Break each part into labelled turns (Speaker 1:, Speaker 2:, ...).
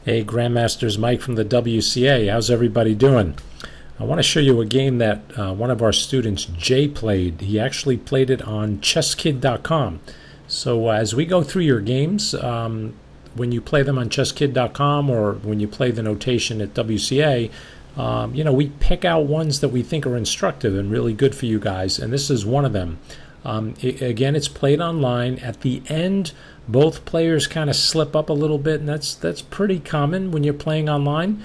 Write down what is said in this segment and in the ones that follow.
Speaker 1: Hey, Grandmasters, Mike from the WCA. How's everybody doing? I want to show you a game that one of our students, Jay, played. He actually played it on chesskid.com. So as we go through your games, when you play them on chesskid.com or when you play the notation at WCA, we pick out ones that we think are instructive and really good for you guys, and this is one of them. Again, it's played online. At the end, both players kind of slip up a little bit, and that's pretty common when you're playing online.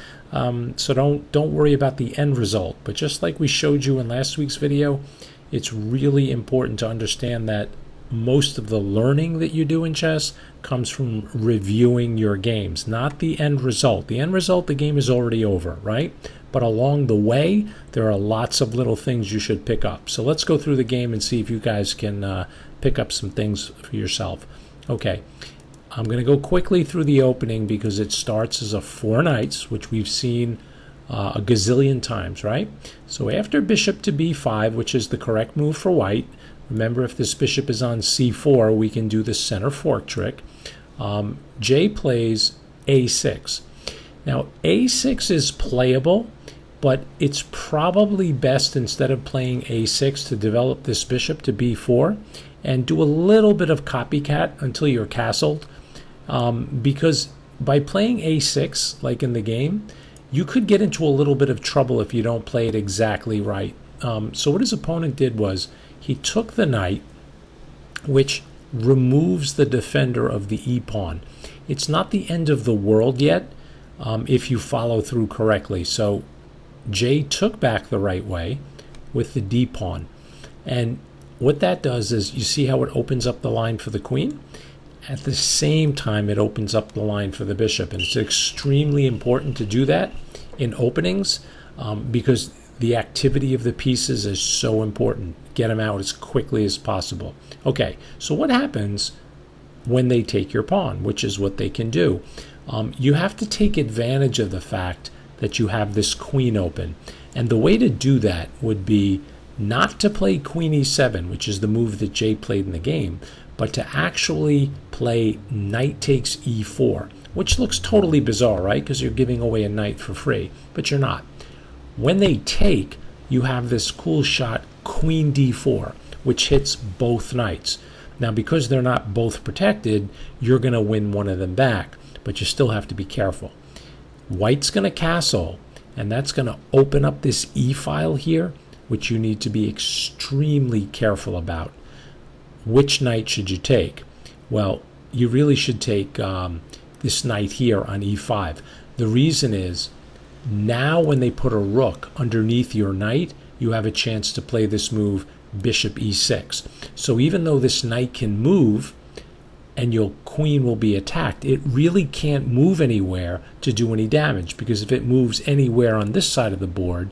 Speaker 1: So don't worry about the end result. But just like we showed you in last week's video, it's really important to understand that most of the learning that you do in chess comes from reviewing your games, not the end result. The end result, the game is already over, right? But along the way, there are lots of little things you should pick up. So let's go through the game and see if you guys can pick up some things for yourself. Okay, I'm going to go quickly through the opening because it starts as a 4 knights, which we've seen a gazillion times, right? So after bishop to b5, which is the correct move for white, remember if this bishop is on c4, we can do the center fork trick. Jay plays a6. Now a6 is playable, but it's probably best, instead of playing a6, to develop this bishop to b4 and do a little bit of copycat until you're castled, because by playing a6 like in the game, you could get into a little bit of trouble if you don't play it exactly right. So what his opponent did was he took the knight, which removes the defender of the e-pawn. It's not the end of the world yet if you follow through correctly. So Jay took back the right way with the d-pawn, and what that does is, you see how it opens up the line for the queen? At the same time, it opens up the line for the bishop, and it's extremely important to do that in openings because the activity of the pieces is so important. Get them out as quickly as possible. Okay, so what happens when they take your pawn, which is what they can do? You have to take advantage of the fact that you have this queen open, and the way to do that would be not to play queen e7, which is the move that Jay played in the game, but to actually play knight takes e4, which looks totally bizarre, right? Because you're giving away a knight for free, but you're not. When they take, you have this cool shot, queen d4, which hits both knights. Now, because they're not both protected, you're going to win one of them back, but you still have to be careful. White's going to castle, and that's going to open up this e-file here, which you need to be extremely careful about. Which knight should you take? Well, you really should take this knight here on e5. The reason is, now when they put a rook underneath your knight, you have a chance to play this move, bishop e6. So even though this knight can move and your queen will be attacked, it really can't move anywhere to do any damage, because if it moves anywhere on this side of the board,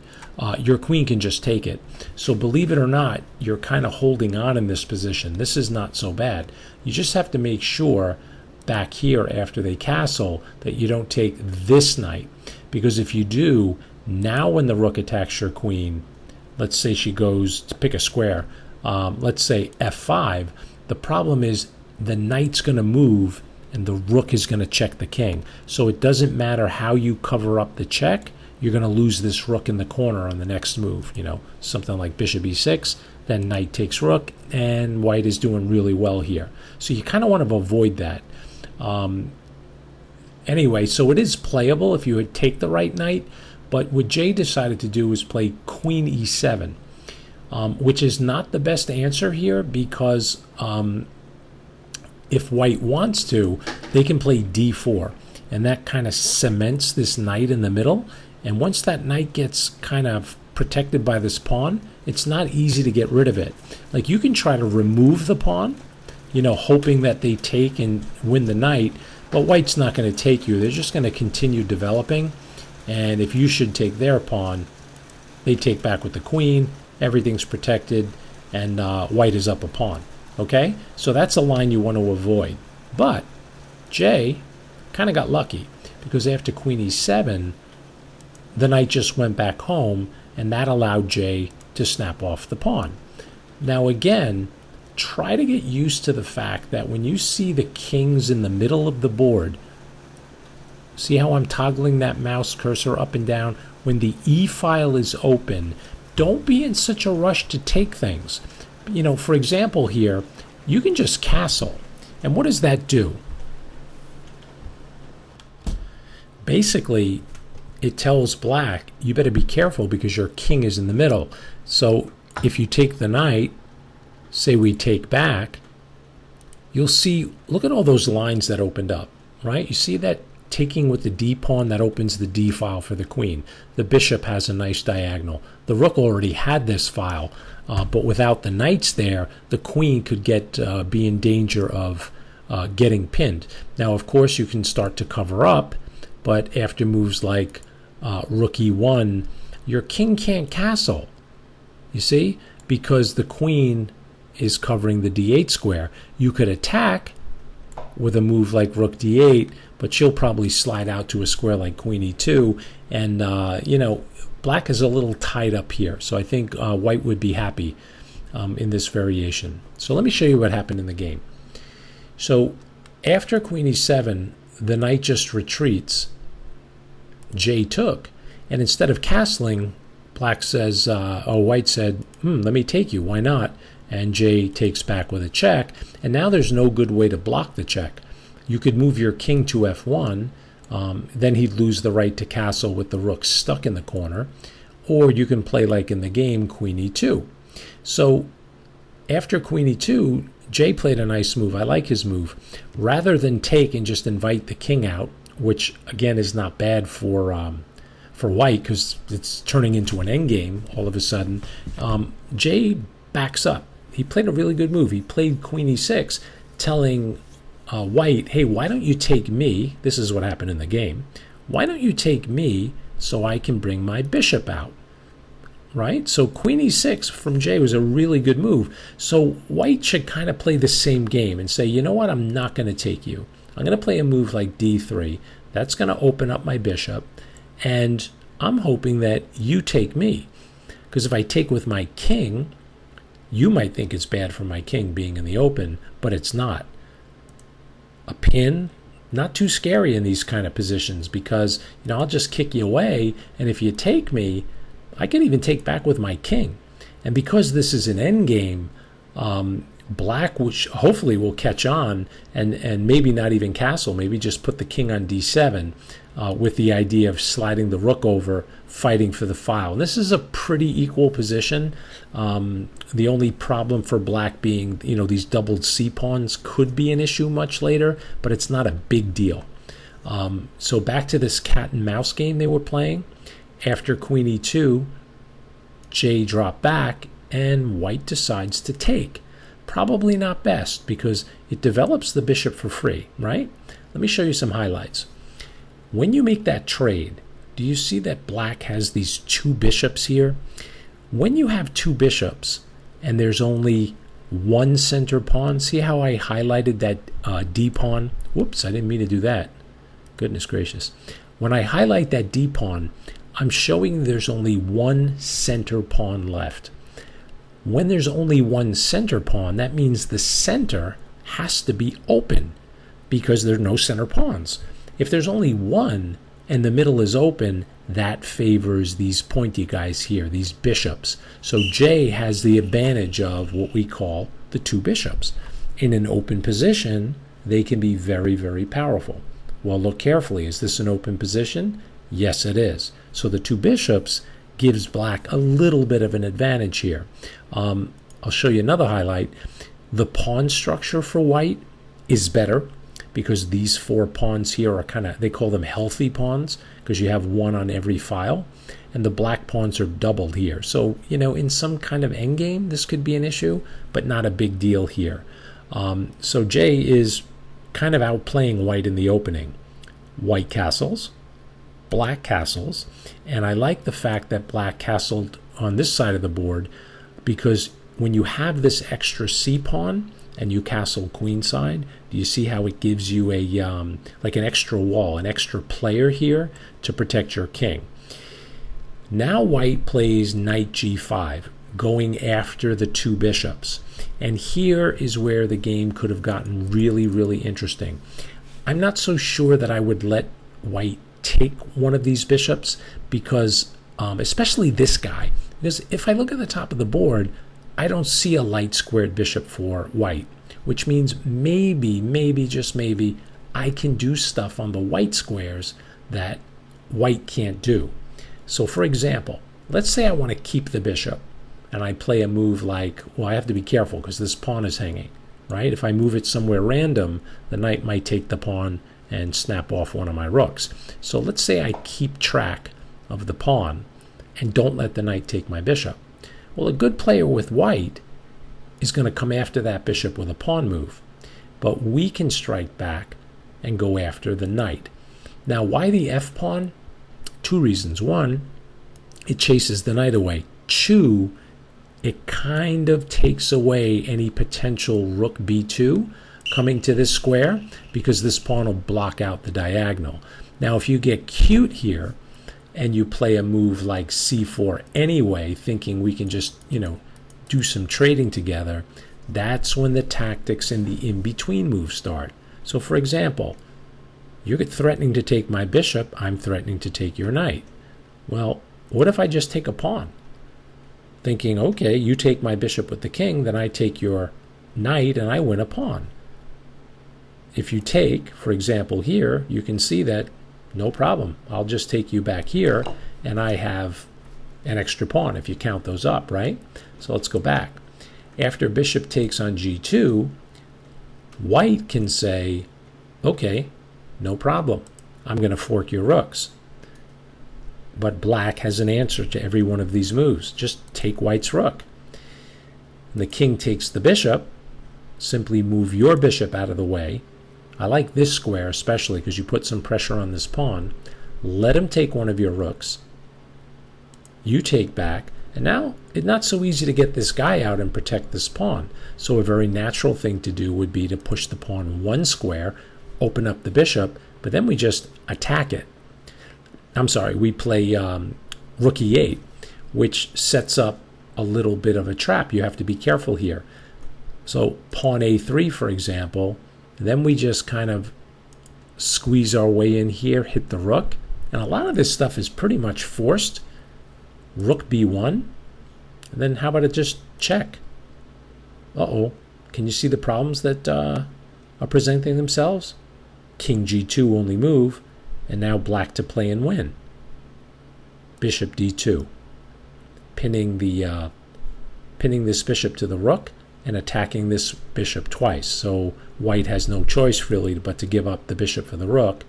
Speaker 1: your queen can just take it. So believe it or not, you're kind of holding on in this position. This is not so bad. You just have to make sure back here after they castle that you don't take this knight, because if you do, now when the rook attacks your queen, let's say she goes to pick a square, let's say f5, the problem is the knight's going to move and the rook is going to check the king. So it doesn't matter how you cover up the check, you're going to lose this rook in the corner on the next move. Something like bishop e6, then knight takes rook, and white is doing really well here. So you kind of want to avoid that. Anyway, so it is playable if you would take the right knight, but what Jay decided to do was play queen e7, which is not the best answer here, because if white wants to, they can play d4, and that kind of cements this knight in the middle. And once that knight gets kind of protected by this pawn, it's not easy to get rid of it. Like, you can try to remove the pawn, hoping that they take and win the knight, but white's not going to take you. They're just going to continue developing, and if you should take their pawn, they take back with the queen, everything's protected, and white is up a pawn. Okay, so that's a line you want to avoid. But Jay kind of got lucky, because after queen e7, the knight just went back home, and that allowed Jay to snap off the pawn. Now again, try to get used to the fact that when you see the kings in the middle of the board, See how I'm toggling that mouse cursor up and down? When the E file is open, don't be in such a rush to take things. You know, for example here, you can just castle. And what does that do? Basically, it tells black, you better be careful because your king is in the middle. So if you take the knight, say we take back, you'll see, look at all those lines that opened up, right? You see that taking with the D pawn, that opens the D file for the queen. The bishop has a nice diagonal. The rook already had this file, but without the knights there, the queen could be in danger of getting pinned. Now, of course, you can start to cover up, but after moves like rook e1, your king can't castle, you see, because the queen is covering the d8 square. You could attack with a move like rook d8, but she'll probably slide out to a square like queen e2, and you know, black is a little tied up here, so I think white would be happy in this variation. So let me show you what happened in the game. So after queen e7, the knight just retreats. J took, and instead of castling, black says, white said, let me take you, why not? And J takes back with a check, and now there's no good way to block the check. You could move your king to f1, then he'd lose the right to castle with the rook stuck in the corner, or you can play like in the game, queen e2. So after queen e2, J played a nice move. I like his move. Rather than take and just invite the king out, which again is not bad for white because it's turning into an endgame all of a sudden, J backs up. He played a really good move. He played queen e6, telling white, hey, why don't you take me? This is what happened in the game. Why don't you take me so I can bring my bishop out? Right? So queen e6 from J was a really good move. So white should kind of play the same game and say, you know what, I'm not going to take you. I'm going to play a move like d3. That's going to open up my bishop, and I'm hoping that you take me. Because if I take with my king, you might think it's bad for my king being in the open, but it's not. A pin, not too scary in these kind of positions because, you know, I'll just kick you away, and if you take me, I can even take back with my king. And because this is an endgame, black, which hopefully will catch on and maybe not even castle, maybe just put the king on d7 with the idea of sliding the rook over, fighting for the file. And this is a pretty equal position. The only problem for black being, you know, these doubled c pawns could be an issue much later, but it's not a big deal. So back to this cat and mouse game they were playing. After queen e2, J dropped back and white decides to take. Probably not best because it develops the bishop for free, right? Let me show you some highlights. When you make that trade, do you see that black has these two bishops here? When you have two bishops and there's only one center pawn, see how I highlighted that D pawn? Whoops, I didn't mean to do that. Goodness gracious. When I highlight that D pawn, I'm showing there's only one center pawn left. When there's only one center pawn, that means the center has to be open because there are no center pawns. If there's only one and the middle is open, that favors these pointy guys here, these bishops. So J has the advantage of what we call the two bishops. In an open position, they can be very, very powerful. Well, look carefully. Is this an open position? Yes, it is. So the two bishops gives black a little bit of an advantage here. I'll show you another highlight. The pawn structure for white is better because these four pawns here are kind of, they call them healthy pawns because you have one on every file, and the black pawns are doubled here. So, you know, in some kind of endgame, this could be an issue, but not a big deal here. So J is kind of outplaying white in the opening. White castles, black castles, and I like the fact that black castled on this side of the board because when you have this extra c pawn and you castle queenside, do you see how it gives you a like an extra wall, an extra player here to protect your king? Now white plays knight g5, going after the two bishops, and here is where the game could have gotten really, really interesting. I'm not so sure that I would let white take one of these bishops, because especially this guy, because if I look at the top of the board, I don't see a light squared bishop for white, which means maybe, just maybe, I can do stuff on the white squares that white can't do. So for example, let's say I want to keep the bishop, and I play a move like, well, I have to be careful because this pawn is hanging, right? If I move it somewhere random, the knight might take the pawn and snap off one of my rooks. So let's say I keep track of the pawn and don't let the knight take my bishop. Well, a good player with white is going to come after that bishop with a pawn move, but we can strike back and go after the knight. Now, why the f-pawn? Two reasons. One, it chases the knight away. Two, it kind of takes away any potential rook b2 coming to this square, because this pawn will block out the diagonal. Now, if you get cute here and you play a move like c4 anyway, thinking we can just, do some trading together, that's when the tactics and the in-between moves start. So, for example, you're threatening to take my bishop, I'm threatening to take your knight. Well, what if I just take a pawn? Thinking, okay, you take my bishop with the king, then I take your knight and I win a pawn. If you take, for example, here, you can see that no problem. I'll just take you back here and I have an extra pawn if you count those up, right? So let's go back. After bishop takes on g2, white can say, okay, no problem. I'm going to fork your rooks. But black has an answer to every one of these moves. Just take white's rook. And the king takes the bishop. Simply move your bishop out of the way. I like this square especially because you put some pressure on this pawn. Let him take one of your rooks. You take back. And now it's not so easy to get this guy out and protect this pawn. So a very natural thing to do would be to push the pawn one square, open up the bishop, but then we just attack it. I'm sorry, we play rook e8, which sets up a little bit of a trap. You have to be careful here. So pawn a3, for example, then we just kind of squeeze our way in here, hit the rook, and a lot of this stuff is pretty much forced. Rook b1, and then how about it just check? Uh-oh, can you see the problems that are presenting themselves? King g2 only move, and now black to play and win. Bishop d2, pinning this bishop to the rook and attacking this bishop twice. So white has no choice really but to give up the bishop for the rook,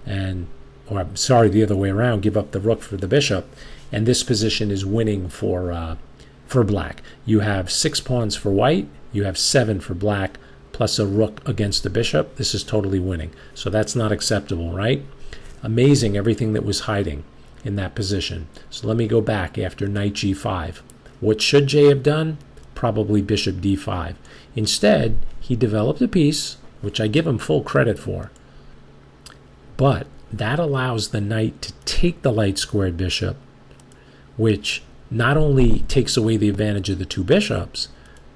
Speaker 1: or I'm sorry, the other way around, give up the rook for the bishop. And this position is winning for black. You have 6 pawns for white, you have 7 for black, plus a rook against the bishop. This is totally winning. So that's not acceptable, right? Amazing, everything that was hiding in that position. So let me go back after knight g5. What should Jay have done? Probably bishop d5. Instead, he developed a piece, which I give him full credit for. But that allows the knight to take the light squared bishop, which not only takes away the advantage of the two bishops,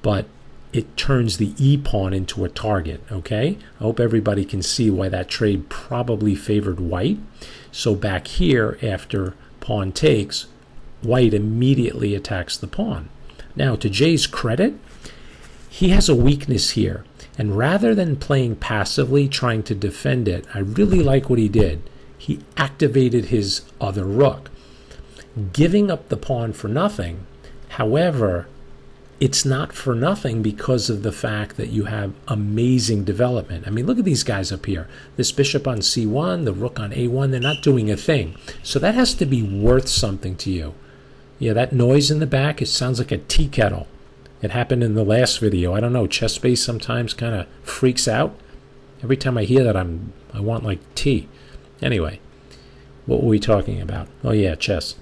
Speaker 1: but it turns the e-pawn into a target, okay? I hope everybody can see why that trade probably favored white. So back here, after pawn takes, white immediately attacks the pawn. Now, to Jay's credit, he has a weakness here. And rather than playing passively, trying to defend it, I really like what he did. He activated his other rook, giving up the pawn for nothing. However, it's not for nothing because of the fact that you have amazing development. I mean, look at these guys up here. This bishop on c1, the rook on a1, they're not doing a thing. So that has to be worth something to you. Yeah, that noise in the back, it sounds like a tea kettle. It happened in the last video. I don't know, ChessBase sometimes kind of freaks out. Every time I hear that, I want like tea. Anyway, what were we talking about? Oh yeah, chess.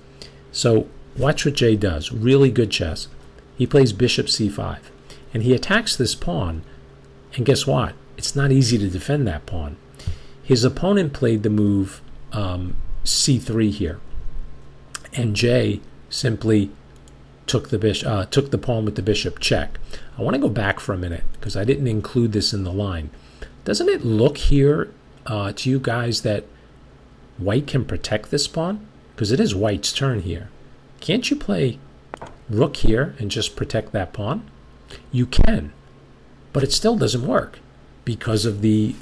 Speaker 1: So watch what Jay does. Really good chess. He plays bishop c5, and he attacks this pawn, and guess what? It's not easy to defend that pawn. His opponent played the move c3 here, and Jay simply took the pawn with the bishop check. I want to go back for a minute because I didn't include this in the line. Doesn't it look here to you guys that white can protect this pawn? Because it is white's turn here. Can't you play rook here and just protect that pawn? You can, but it still doesn't work because of the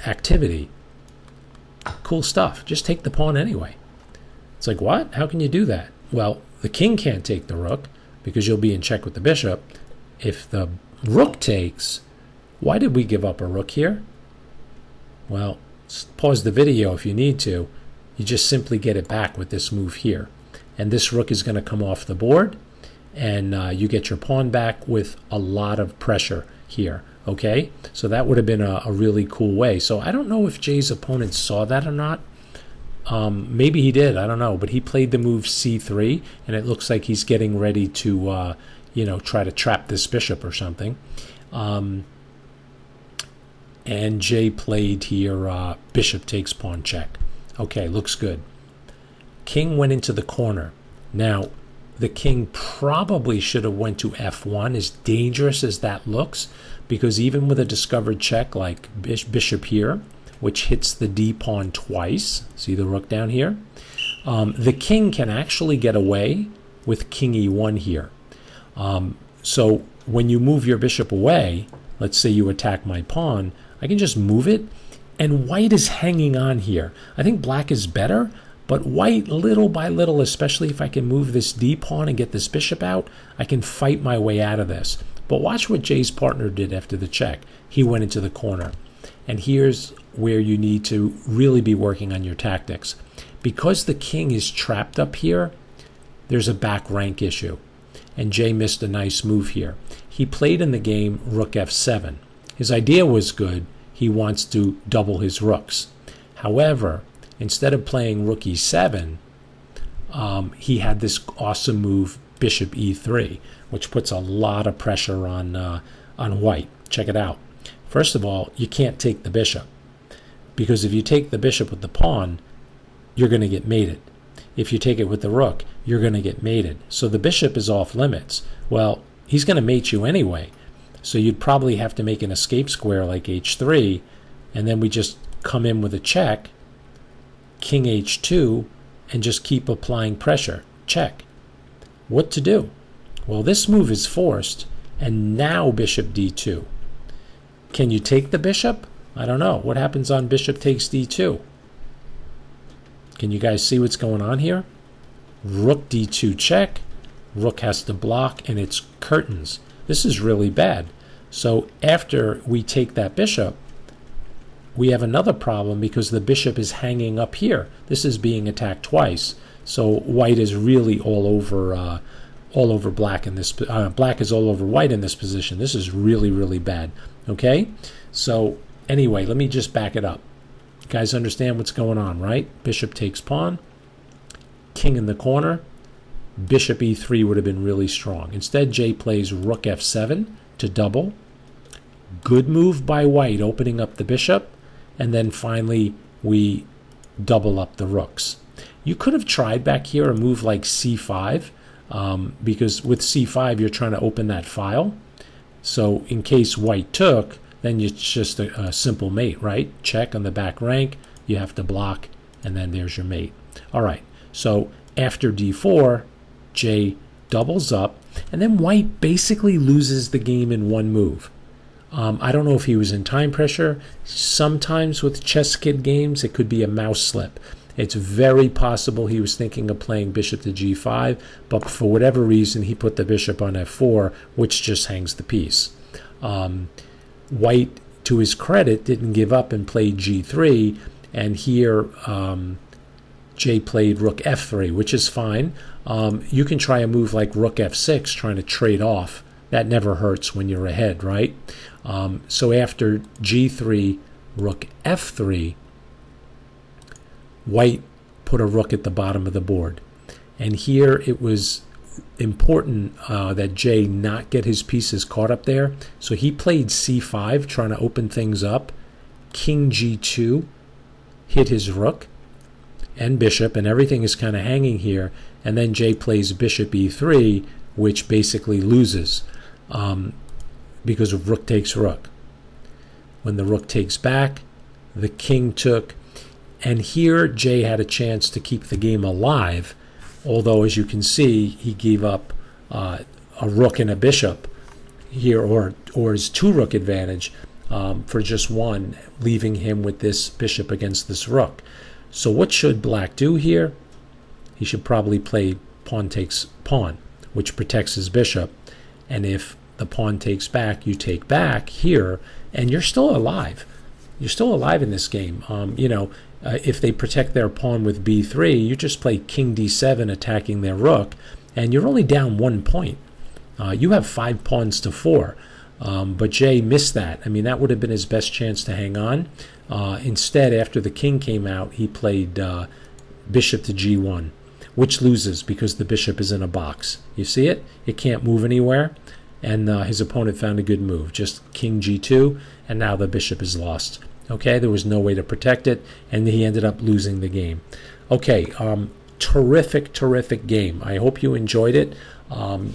Speaker 1: activity. Cool stuff. Just take the pawn anyway. It's like, what? How can you do that? Well, the king can't take the rook because you'll be in check with the bishop. If the rook takes, why did we give up a rook here? Well, pause the video if you need to. You just simply get it back with this move here. And this rook is going to come off the board, and you get your pawn back with a lot of pressure here. Okay, so that would have been a really cool way. So I don't know if Jay's opponent saw that or not. Maybe he did, I don't know. But he played the move c3, and it looks like he's getting ready to, try to trap this bishop or something. And Jay played here, bishop takes pawn check. Okay, looks good. King went into the corner. Now, the king probably should have went to f1, as dangerous as that looks, because even with a discovered check like bishop here, which hits the d pawn twice, see the rook down here, the king can actually get away with king e1 here. So when you move your bishop away, let's say you attack my pawn, I can just move it, and white is hanging on here. I think black is better, but white, little by little, especially if I can move this d pawn and get this bishop out, I can fight my way out of this. But watch what Jay's partner did after the check. He went into the corner. And here's where you need to really be working on your tactics. Because the king is trapped up here, there's a back rank issue. And Jay missed a nice move here. He played in the game rook f7. His idea was good. He wants to double his rooks. However, instead of playing rook e7, he had this awesome move, bishop e3, which puts a lot of pressure on white. Check it out. First of all, you can't take the bishop, because if you take the bishop with the pawn, you're going to get mated. If you take it with the rook, you're going to get mated. So the bishop is off limits. Well, he's going to mate you anyway. So you'd probably have to make an escape square like h3, and then we just come in with a check, king h2, and just keep applying pressure. Check. What to do? Well, this move is forced, and now bishop d2. Can you take the bishop? I don't know. What happens on bishop takes d2? Can you guys see what's going on here? Rook d2 check. Rook has to block, and it's curtains. This is really bad. So after we take that bishop, we have another problem because the bishop is hanging up here. This is being attacked twice. So white is really all over black in this. Black is all over white in this position. This is really, really bad. Okay. So anyway, let me just back it up. You guys understand what's going on, right? Bishop takes pawn. King in the corner. Bishop e3 would have been really strong. Instead, Jay plays rook f7 to double. Good move by white, opening up the bishop. And then finally, we double up the rooks. You could have tried back here a move like c5, because with c5, you're trying to open that file. So in case white took, then it's just a simple mate, right? Check on the back rank, you have to block, and then there's your mate. All right, so after d4, Jay doubles up, and then white basically loses the game in one move. I don't know if he was in time pressure. Sometimes with chess kid games, it could be a mouse slip. It's very possible he was thinking of playing bishop to g5, but for whatever reason, he put the bishop on f4, which just hangs the piece. White, to his credit, didn't give up and played g3, and here Jay played rook f3, which is fine. You can try a move like rook f6, trying to trade off. That never hurts when you're ahead, right? So after g3, rook f3, white put a rook at the bottom of the board. And here it was important that Jay not get his pieces caught up there. So he played c5, trying to open things up. King g2 hit his rook and bishop, and everything is kind of hanging here. And then Jay plays bishop e3, which basically loses because of rook takes rook. When the rook takes back, the king took, And here Jay had a chance to keep the game alive, although as you can see he gave up a rook and a bishop here, or his 2-rook advantage for just one, leaving him with this bishop against this rook. So what should black do here? He should probably play pawn takes pawn, which protects his bishop. And if the pawn takes back, you take back here, and you're still alive. You're still alive in this game. If they protect their pawn with b3, you just play king d7 attacking their rook, and you're only down 1 point. You have 5 pawns to 4, but Jay missed that. I mean, that would have been his best chance to hang on. Instead, after the king came out, he played bishop to g1, which loses because the bishop is in a box. You see it? It can't move anywhere, and his opponent found a good move, just king g2, and now the bishop is lost. Okay, there was no way to protect it, and he ended up losing the game. Okay, terrific game. I hope you enjoyed it.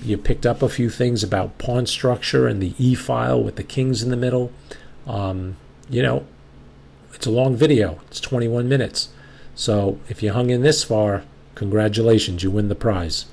Speaker 1: You picked up a few things about pawn structure and the e-file with the kings in the middle. It's a long video. It's 21 minutes. So if you hung in this far, congratulations, you win the prize.